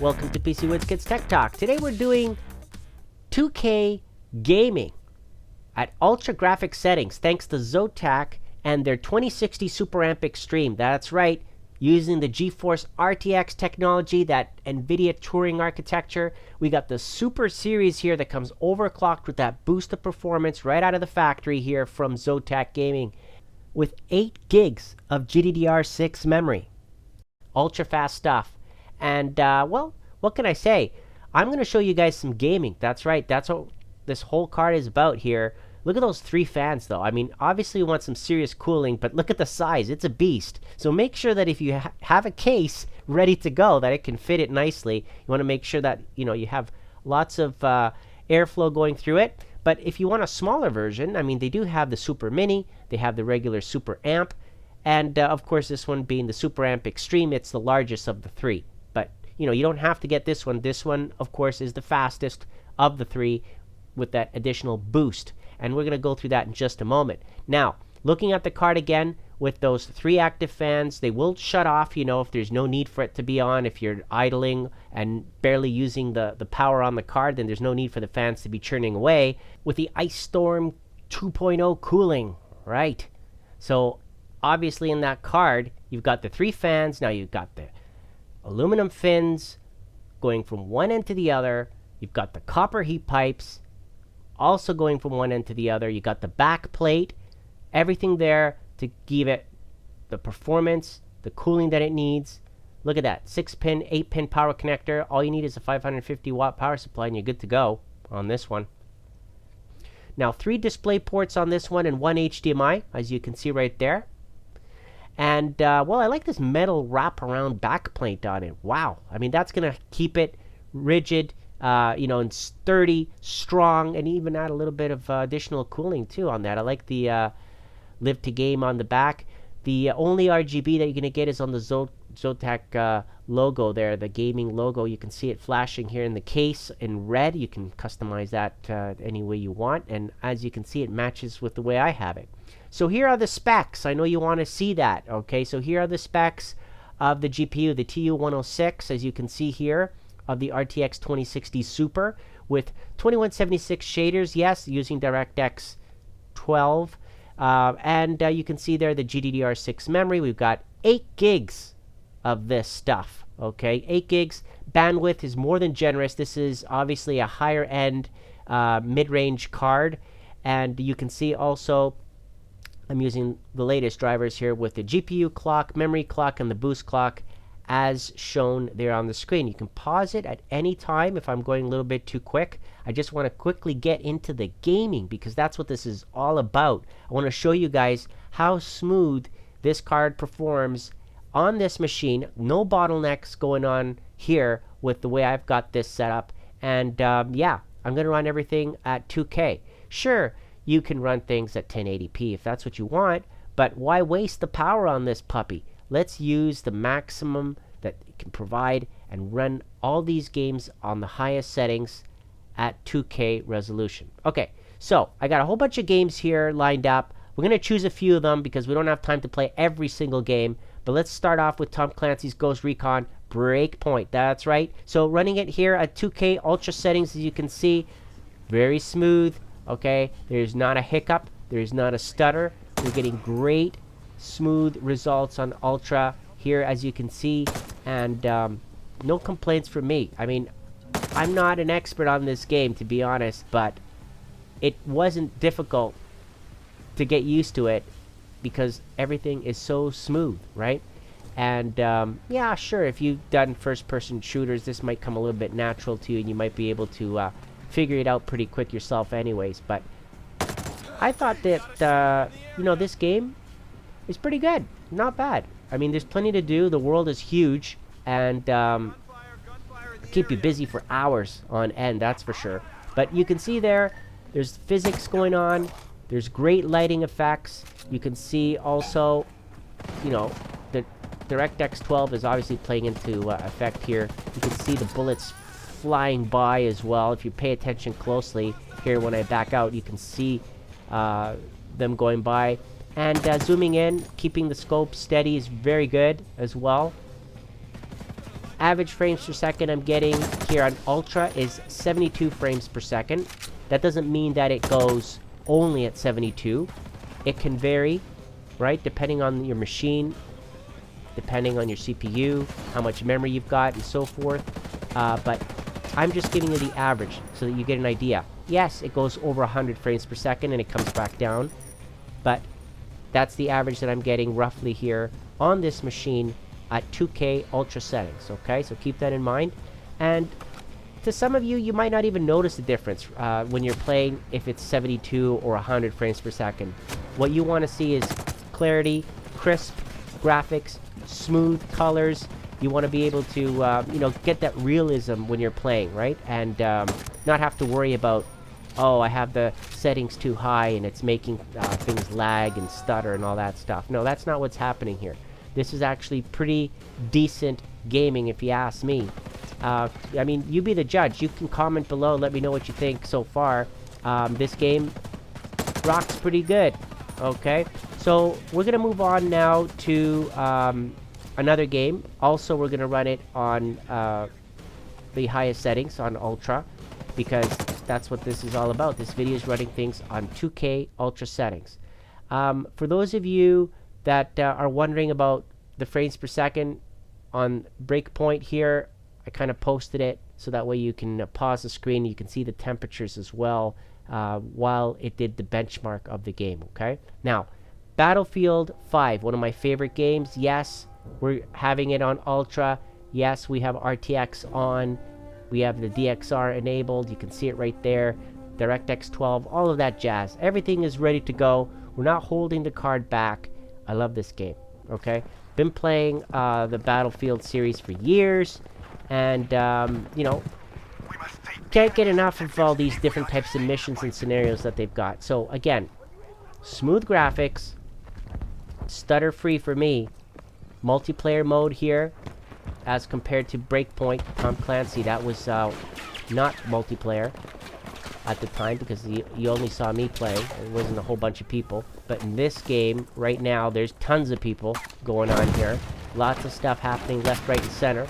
Welcome to PC Woods Kids Tech Talk. Today we're doing 2K gaming at ultra graphic settings thanks to Zotac and their 2060 Super Amp Extreme. That's right, using the GeForce RTX technology, that NVIDIA Turing architecture. We got the Super Series here that comes overclocked with that boost of performance right out of the factory here from Zotac Gaming with 8 gigs of GDDR6 memory. Ultra fast stuff. And, well, what can I say? I'm going to show you guys some gaming. That's right. That's what this whole card is about here. Look at those 3 fans, though. I mean, obviously you want some serious cooling, but look at the size. It's a beast. So make sure that if you have a case ready to go, that it can fit it nicely. You want to make sure that, you have lots of airflow going through it. But if you want a smaller version, I mean, they do have the Super Mini. They have the regular Super Amp. And, of course, this one being the Super Amp Extreme, it's the largest of the 3. But, you don't have to get this one. This one, of course, is the fastest of the 3 with that additional boost. And we're going to go through that in just a moment. Now, looking at the card again, with those 3 active fans, they will shut off, if there's no need for it to be on. If you're idling and barely using the power on the card, then there's no need for the fans to be churning away. With the Ice Storm 2.0 cooling, right? So, obviously in that card, you've got the 3 fans. Now you've got the aluminum fins going from one end to the other. You've got the copper heat pipes also going from one end to the other. You got the back plate, everything there to give it the performance, the cooling that it needs. Look at that, 6-pin, 8-pin power connector. All you need is a 550 watt power supply and you're good to go on this one. Now 3 display ports on this one and 1 HDMI, as you can see right there. And, well, I like this metal wraparound backplate on it. Wow. I mean, that's going to keep it rigid, and sturdy, strong, and even add a little bit of additional cooling, too, on that. I like the Live to Game on the back. The only RGB that you're going to get is on the Zotac logo there, the gaming logo. You can see it flashing here in the case in red. You can customize that any way you want. And as you can see, it matches with the way I have it. So here are the specs. I know you want to see that, okay? So here are the specs of the GPU, the TU106, as you can see here, of the RTX 2060 Super with 2176 shaders, yes, using DirectX 12. And you can see there the GDDR6 memory. We've got 8 gigs of this stuff, okay? 8 gigs. Bandwidth is more than generous. This is obviously a higher-end mid-range card. And you can see also I'm using the latest drivers here with the GPU clock, memory clock, and the boost clock as shown there on the screen. You can pause it at any time if I'm going a little bit too quick. I just want to quickly get into the gaming because that's what this is all about. I want to show you guys how smooth this card performs on this machine. No bottlenecks going on here with the way I've got this set up. And yeah, I'm going to run everything at 2K. Sure, you can run things at 1080p if that's what you want, but why waste the power on this puppy? Let's use the maximum that it can provide and run all these games on the highest settings at 2K resolution. Okay, so I got a whole bunch of games here lined up. We're going to choose a few of them because we don't have time to play every single game, but let's start off with Tom Clancy's Ghost Recon Breakpoint. That's right. So running it here at 2K ultra settings, as you can see, very smooth. Okay, there's not a hiccup, there's not a stutter. We're getting great smooth results on ultra here, as you can see, and no complaints from me. I mean, I'm not an expert on this game, to be honest, but it wasn't difficult to get used to it because everything is so smooth, right? And yeah, sure, if you've done first-person shooters, this might come a little bit natural to you, and you might be able to figure it out pretty quick yourself anyways. But I thought that, this game is pretty good. Not bad. I mean, there's plenty to do. The world is huge, and keep you busy for hours on end, that's for sure. But you can see there's physics going on. There's great lighting effects. You can see also, the DirectX 12 is obviously playing into effect here. You can see the bullets flying by as well. If you pay attention closely here, when I back out, you can see them going by. And zooming in, keeping the scope steady is very good as well. Average frames per second I'm getting here on Ultra is 72 frames per second. That doesn't mean that it goes only at 72. It can vary, right, depending on your machine, depending on your CPU, how much memory you've got, and so forth. But I'm just giving you the average so that you get an idea. Yes, it goes over 100 frames per second and it comes back down, but that's the average that I'm getting roughly here on this machine at 2K Ultra settings, okay? So keep that in mind. And to some of you, you might not even notice the difference when you're playing if it's 72 or 100 frames per second. What you want to see is clarity, crisp graphics, smooth colors. You want to be able to, you know, get that realism when you're playing, right? And not have to worry about, oh, I have the settings too high and it's making things lag and stutter and all that stuff. No, that's not what's happening here. This is actually pretty decent gaming, if you ask me. I mean, you be the judge. You can comment below, let me know what you think so far. This game rocks pretty good, okay? So we're going to move on now to another game. Also, we're going to run it on the highest settings, on Ultra, because that's what this is all about. This video is running things on 2K Ultra settings. For those of you that are wondering about the frames per second on Breakpoint here, I kind of posted it so that way you can pause the screen. You can see the temperatures as well while it did the benchmark of the game, okay? Now, Battlefield 5, one of my favorite games. Yes, we're having it on Ultra. Yes, we have RTX on. We have the DXR enabled. You can see it right there. DirectX 12, all of that jazz. Everything is ready to go. We're not holding the card back. I love this game, okay? Been playing the Battlefield series for years, and, you know, can't get enough of all these different types of missions and scenarios that they've got. So, again, smooth graphics, stutter-free for me, multiplayer mode here, as compared to Breakpoint, Tom Clancy. That was not multiplayer at the time because you only saw me play. It wasn't a whole bunch of people. But in this game, right now, there's tons of people going on here. Lots of stuff happening left, right, and center.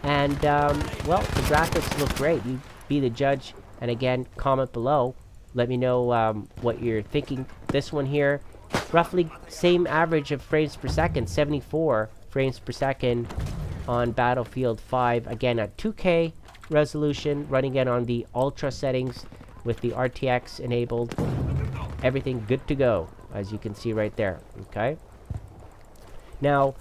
And, well, the graphics look great. You be the judge. And again, comment below. Let me know what you're thinking. This one here, roughly same average of frames per second, 74 frames per second on Battlefield 5. Again, at 2K resolution, running it on the Ultra settings with the RTX enabled. Everything good to go, as you can see right there, okay? Now,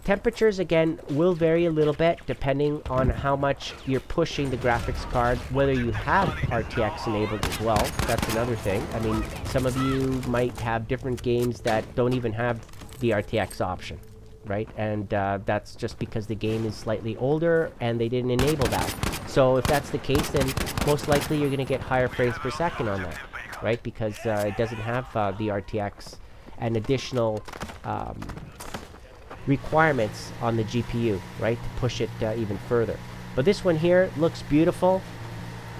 temperatures, again, will vary a little bit depending on how much you're pushing the graphics card, whether you have RTX enabled as well. That's another thing. I mean, some of you might have different games that don't even have the RTX option, right? And that's just because the game is slightly older and they didn't enable that. So if that's the case, then most likely you're going to get higher frames per second on that, right? Because it doesn't have the RTX and additional requirements on the GPU, right, to push it even further. But this one here looks beautiful,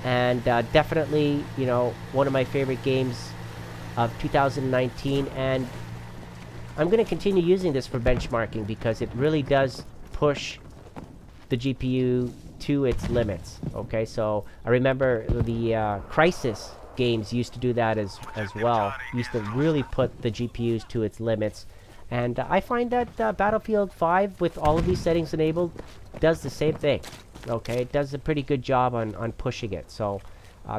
and definitely, you know, one of my favorite games of 2019, and I'm going to continue using this for benchmarking because it really does push the GPU to its limits, okay? So I remember the Crisis games used to do that as well, used to really put the GPUs to its limits. And I find that Battlefield 5, with all of these settings enabled, does the same thing. Okay, it does a pretty good job on pushing it. So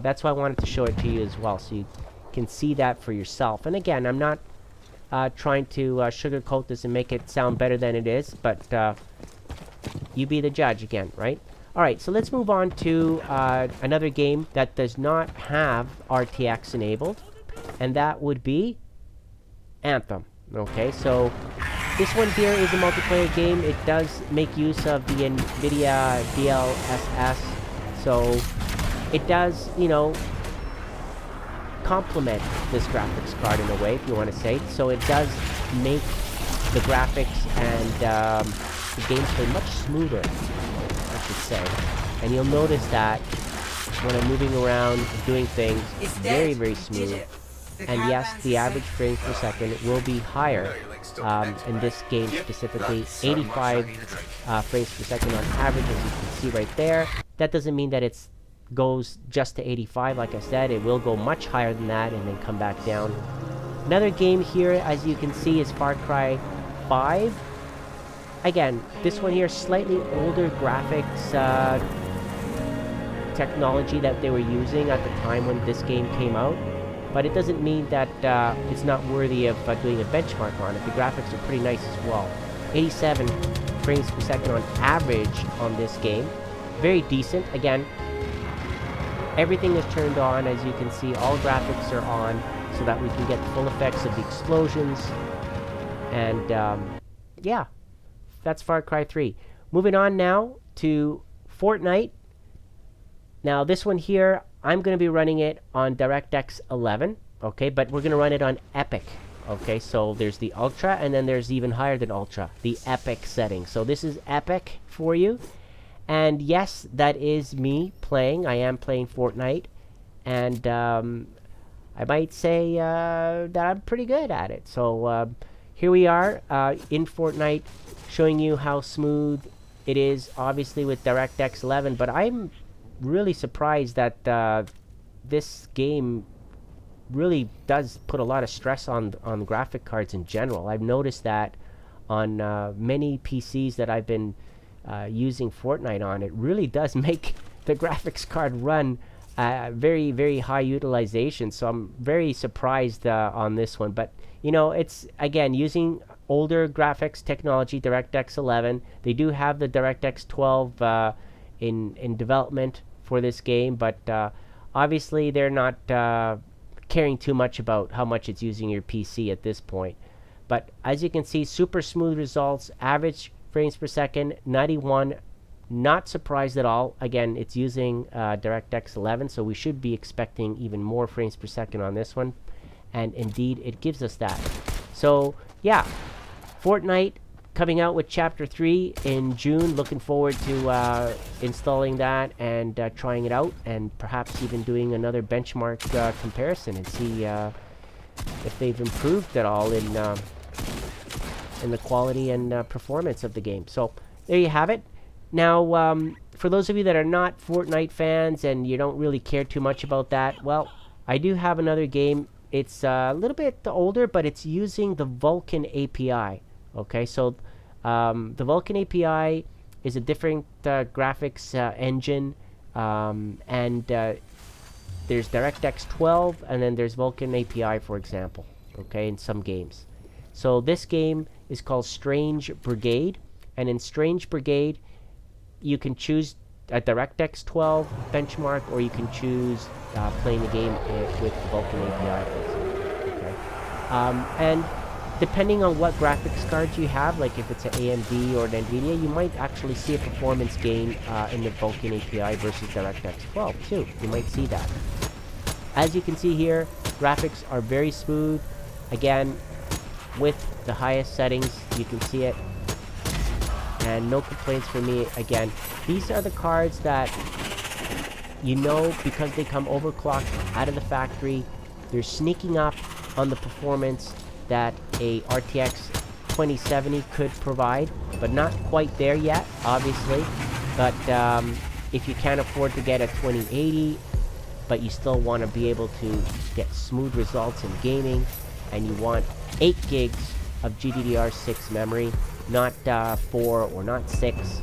that's why I wanted to show it to you as well, so you can see that for yourself. And again, I'm not trying to sugarcoat this and make it sound better than it is, but you be the judge again, right? Alright, so let's move on to another game that does not have RTX enabled, and that would be Anthem. Okay, so this one here is a multiplayer game. It does make use of the NVIDIA DLSS, so it does, you know, complement this graphics card in a way, if you want to say. So it does make the graphics and the gameplay much smoother, I should say. And you'll notice that when I'm moving around, doing things, very, very smooth. And yes, the average frames per second will be higher in this game specifically, 85 frames per second on average, as you can see right there. That doesn't mean that it goes just to 85. Like I said, it will go much higher than that and then come back down. Another game here, as you can see, is Far Cry 5. Again, this one here, slightly older graphics technology that they were using at the time when this game came out. But it doesn't mean that it's not worthy of doing a benchmark on it. The graphics are pretty nice as well. 87 frames per second on average on this game. Very decent. Again, everything is turned on, as you can see. All graphics are on so that we can get the full effects of the explosions. And yeah, that's Far Cry 3. Moving on now to Fortnite. Now this one here, I'm going to be running it on DirectX 11, okay, but we're going to run it on Epic, okay. So there's the Ultra, and then there's even higher than Ultra, the Epic setting. So this is Epic for you. And yes, that is me playing. I am playing Fortnite, and I might say that I'm pretty good at it. So here we are in Fortnite, showing you how smooth it is, obviously with DirectX 11. But I'm really surprised that this game really does put a lot of stress on graphic cards in general. I've noticed that on many PCs that I've been using Fortnite on. It really does make the graphics card run very, very high utilization. So I'm very surprised on this one. But you know, it's again using older graphics technology, DirectX 11. They do have the DirectX 12 in development for this game, but obviously they're not caring too much about how much it's using your PC at this point. But as you can see, super smooth results, average frames per second 91. Not surprised at all. Again, it's using DirectX 11, so we should be expecting even more frames per second on this one, and indeed it gives us that. So yeah, Fortnite coming out with Chapter 3 in June. Looking forward to installing that and trying it out, and perhaps even doing another benchmark comparison and see if they've improved at all in the quality and performance of the game. So there you have it. Now, for those of you that are not Fortnite fans and you don't really care too much about that, well, I do have another game. It's a little bit older, but it's using the Vulkan API. Okay, so the Vulkan API is a different graphics engine, and there's DirectX 12, and then there's Vulkan API, for example, okay, in some games. So this game is called Strange Brigade, and in Strange Brigade, you can choose a DirectX 12 benchmark, or you can choose playing the game with the Vulkan API, for example, okay? And depending on what graphics cards you have, like if it's an AMD or an NVIDIA, you might actually see a performance gain in the Vulkan API versus DirectX 12 too. You might see that. As you can see here, graphics are very smooth. Again, with the highest settings, you can see it. And no complaints for me. Again, these are the cards that, you know, because they come overclocked out of the factory, they're sneaking up on the performance that a RTX 2070 could provide, but not quite there yet, obviously. But if you can't afford to get a 2080, but you still want to be able to get smooth results in gaming, and you want 8 gigs of GDDR6 memory, not 4 or not 6,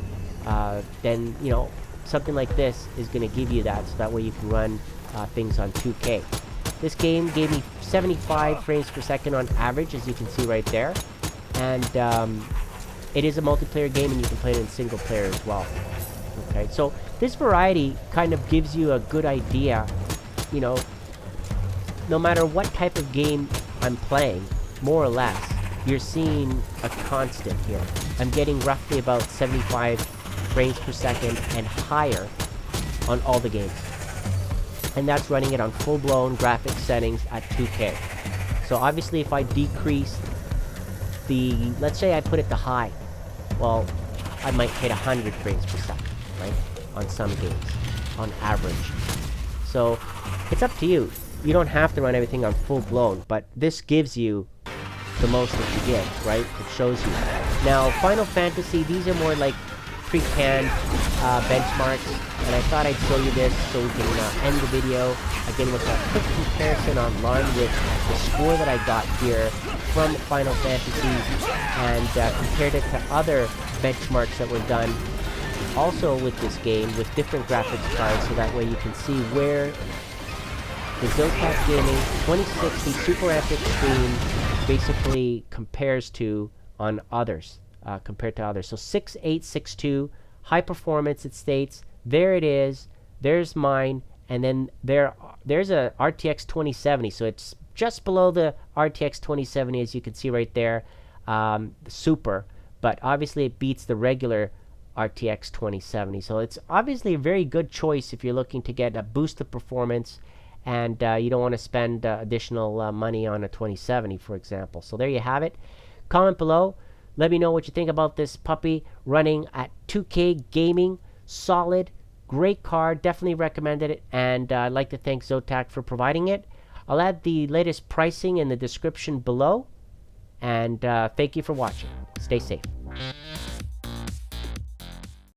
then, you know, something like this is going to give you that, so that way you can run things on 2K. This game gave me 75 frames per second on average, as you can see right there. And it is a multiplayer game, and you can play it in single player as well. Okay, so this variety kind of gives you a good idea, you know, no matter what type of game I'm playing, more or less, you're seeing a constant here. I'm getting roughly about 75 frames per second and higher on all the games. And that's running it on full-blown graphics settings at 2K. So obviously if I decrease the, let's say I put it to high, well, I might hit 100 frames per second, right? on some games, on average. So it's up to you. You don't have to run everything on full blown, but this gives you the most that you get, right? It shows you. Now, Final Fantasy, these are more like pre-canned benchmarks, and I thought I'd show you this so we can end the video again with a quick comparison online with the score that I got here from Final Fantasy, and compared it to other benchmarks that were done also with this game with different graphics cards, so that way you can see where the Zotac Gaming 2060 Super Amp Extreme basically compares to on others, compared to others. So 6862 high performance, it states. There it is. There's mine, and then there's a RTX 2070. So it's just below the RTX 2070, as you can see right there, the Super. But obviously it beats the regular RTX 2070. So it's obviously a very good choice if you're looking to get a boost of performance, and you don't want to spend additional money on a 2070, for example. So there you have it. Comment below. Let me know what you think about this puppy running at 2K gaming. Solid, great card. Definitely recommended it, and I'd like to thank Zotac for providing it. I'll add the latest pricing in the description below, and thank you for watching. Stay safe.